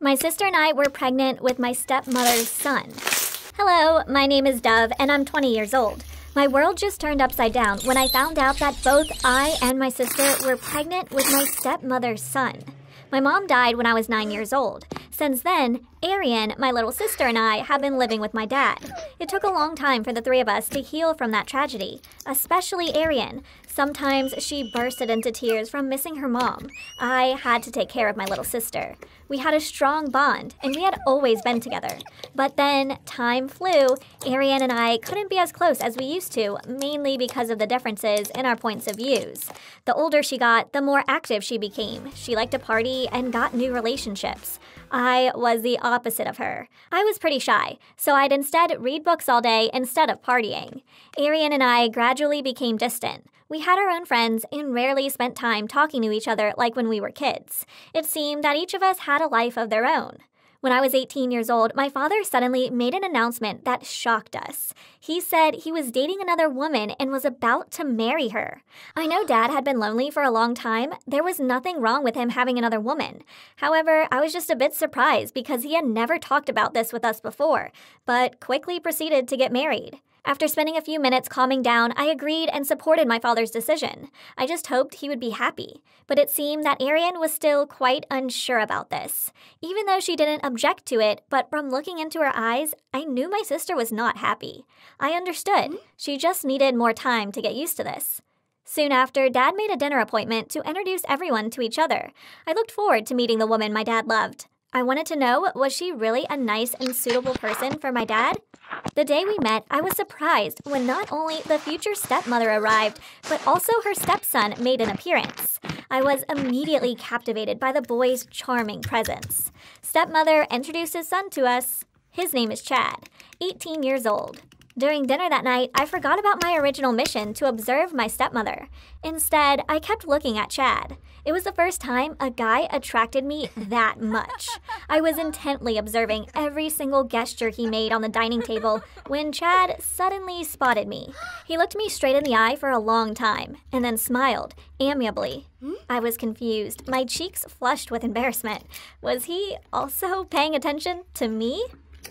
My sister and I were pregnant with my stepmother's son. Hello, my name is Dove, and I'm 20 years old. My world just turned upside down when I found out that both I and my sister were pregnant with my stepmother's son. My mom died when I was 9 years old. Since then, Arian, my little sister, and I have been living with my dad. It took a long time for the three of us to heal from that tragedy, especially Arian. Sometimes she bursted into tears from missing her mom. I had to take care of my little sister. We had a strong bond, and we had always been together. But then, time flew. Arian and I couldn't be as close as we used to, mainly because of the differences in our points of views. The older she got, the more active she became. She liked to party and got new relationships. I was the opposite of her. I was pretty shy, so I'd instead read books all day instead of partying. Arian and I gradually became distant. We had our own friends and rarely spent time talking to each other like when we were kids. It seemed that each of us had a life of their own. When I was 18 years old, my father suddenly made an announcement that shocked us. He said he was dating another woman and was about to marry her. I know Dad had been lonely for a long time. There was nothing wrong with him having another woman. However, I was just a bit surprised because he had never talked about this with us before, but quickly proceeded to get married. After spending a few minutes calming down, I agreed and supported my father's decision. I just hoped he would be happy. But it seemed that Arian was still quite unsure about this. Even though she didn't object to it, but from looking into her eyes, I knew my sister was not happy. I understood. She just needed more time to get used to this. Soon after, Dad made a dinner appointment to introduce everyone to each other. I looked forward to meeting the woman my dad loved. I wanted to know, was she really a nice and suitable person for my dad? The day we met, I was surprised when not only the future stepmother arrived, but also her stepson made an appearance. I was immediately captivated by the boy's charming presence. Stepmother introduced his son to us. His name is Chad, 18 years old. During dinner that night, I forgot about my original mission to observe my stepmother. Instead, I kept looking at Chad. It was the first time a guy attracted me that much. I was intently observing every single gesture he made on the dining table when Chad suddenly spotted me. He looked me straight in the eye for a long time and then smiled amiably. I was confused. My cheeks flushed with embarrassment. Was he also paying attention to me?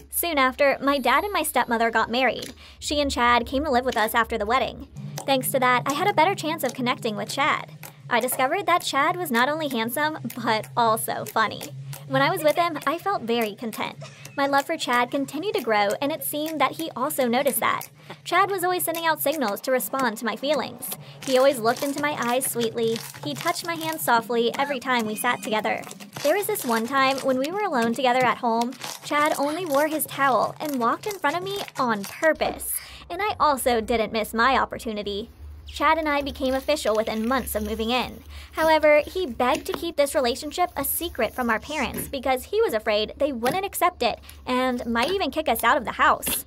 Soon after, my dad and my stepmother got married. She and Chad came to live with us after the wedding. Thanks to that, I had a better chance of connecting with Chad. I discovered that Chad was not only handsome, but also funny. When I was with him, I felt very content. My love for Chad continued to grow, and it seemed that he also noticed that. Chad was always sending out signals to respond to my feelings. He always looked into my eyes sweetly. He touched my hand softly every time we sat together. There was this one time when we were alone together at home, Chad only wore his towel and walked in front of me on purpose. And I also didn't miss my opportunity. Chad and I became official within months of moving in. However, he begged to keep this relationship a secret from our parents because he was afraid they wouldn't accept it and might even kick us out of the house.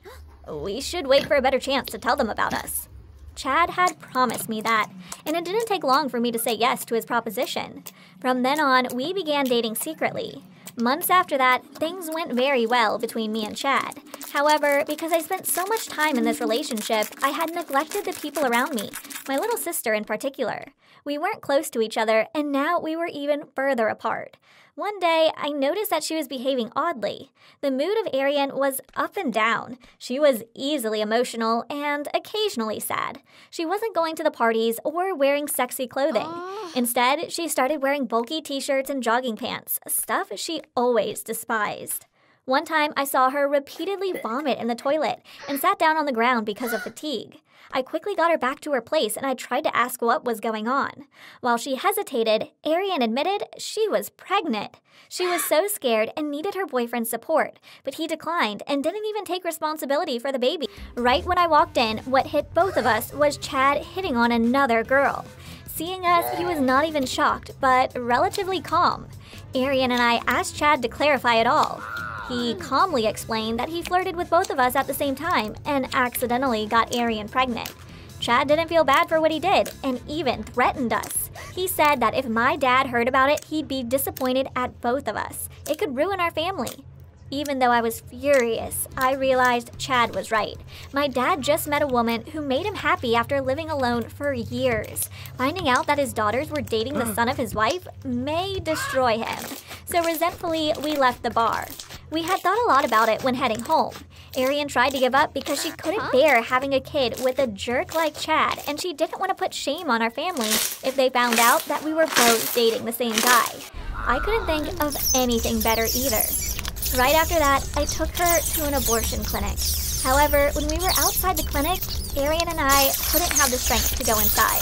We should wait for a better chance to tell them about us. Chad had promised me that, and it didn't take long for me to say yes to his proposition. From then on, we began dating secretly. Months after that, things went very well between me and Chad. However, because I spent so much time in this relationship, I had neglected the people around me, my little sister in particular. We weren't close to each other, and now we were even further apart. One day, I noticed that she was behaving oddly. The mood of Arian was up and down. She was easily emotional and occasionally sad. She wasn't going to the parties or wearing sexy clothing. Instead, she started wearing bulky t-shirts and jogging pants, stuff she always despised. One time, I saw her repeatedly vomit in the toilet and sat down on the ground because of fatigue. I quickly got her back to her place and I tried to ask what was going on. While she hesitated, Arian admitted she was pregnant. She was so scared and needed her boyfriend's support, but he declined and didn't even take responsibility for the baby. Right when I walked in, what hit both of us was Chad hitting on another girl. Seeing us, he was not even shocked, but relatively calm. Arian and I asked Chad to clarify it all. He calmly explained that he flirted with both of us at the same time and accidentally got Arian pregnant. Chad didn't feel bad for what he did and even threatened us. He said that if my dad heard about it, he'd be disappointed at both of us. It could ruin our family. Even though I was furious, I realized Chad was right. My dad just met a woman who made him happy after living alone for years. Finding out that his daughters were dating the son of his wife may destroy him. So resentfully, we left the bar. We had thought a lot about it when heading home. Arian tried to give up because she couldn't bear having a kid with a jerk like Chad, and she didn't want to put shame on our family if they found out that we were both dating the same guy. I couldn't think of anything better either. Right after that, I took her to an abortion clinic. However, when we were outside the clinic, Arian and I couldn't have the strength to go inside.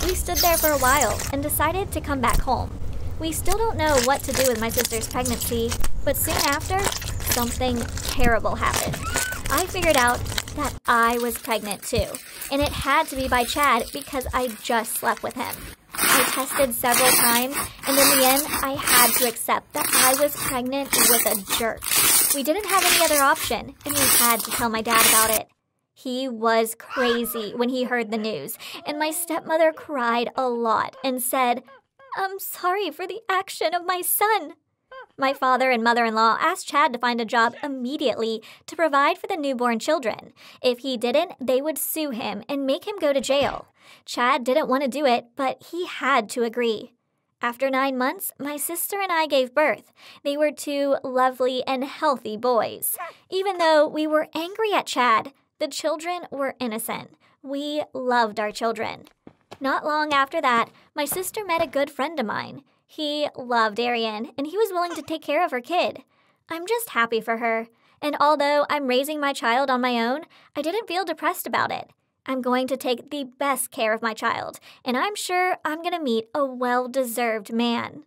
We stood there for a while and decided to come back home. We still don't know what to do with my sister's pregnancy, but soon after, something terrible happened. I figured out that I was pregnant too, and it had to be by Chad because I just slept with him. I tested several times, and in the end, I had to accept that I was pregnant with a jerk. We didn't have any other option, and we had to tell my dad about it. He was crazy when he heard the news, and my stepmother cried a lot and said, "I'm sorry for the action of my son." My father and mother-in-law asked Chad to find a job immediately to provide for the newborn children. If he didn't, they would sue him and make him go to jail. Chad didn't want to do it, but he had to agree. After 9 months, my sister and I gave birth. They were 2 lovely and healthy boys. Even though we were angry at Chad, the children were innocent. We loved our children. Not long after that, my sister met a good friend of mine. He loved Arian, and he was willing to take care of her kid. I'm just happy for her. And although I'm raising my child on my own, I didn't feel depressed about it. I'm going to take the best care of my child, and I'm sure I'm going to meet a well-deserved man.